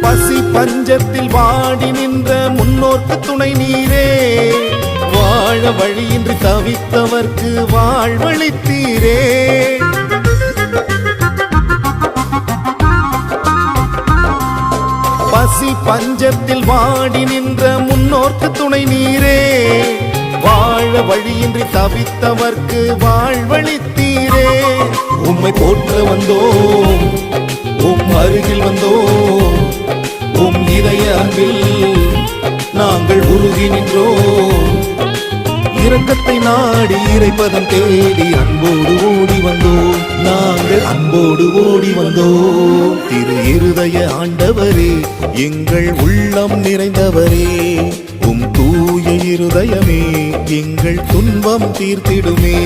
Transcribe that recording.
பசி பஞ்சத்தில் வாடி நின்ற முன்னோர்க்கு துணை நீரே, வாழ வழியின்றி தவித்தவர்க்கு வாழ்வளித்தீரே. பசி பஞ்சத்தில் வாடி நின்ற முன்னோர்க்கு துணை நீரே, வாழ வழியின்றி தவித்தவர்க்கு வாழ்வளித்தீரே. உம்மை போற்ற வந்தோம், உம் அருகில் வந்தோம், உம் இதய அன்பில் நாங்கள் உருகி நின்றோம். இரக்கத்தை நாடி இறைப்பதம் தேடி அன்போடு ஓடி வந்தோம், நாங்கள் அன்போடு ஓடி வந்தோம். திரு இருதய ஆண்டவரே, எங்கள் உள்ளம் நிறைந்தவரே, உம் தூய இருதயமே எங்கள் துன்பம் தீர்த்திடுமே.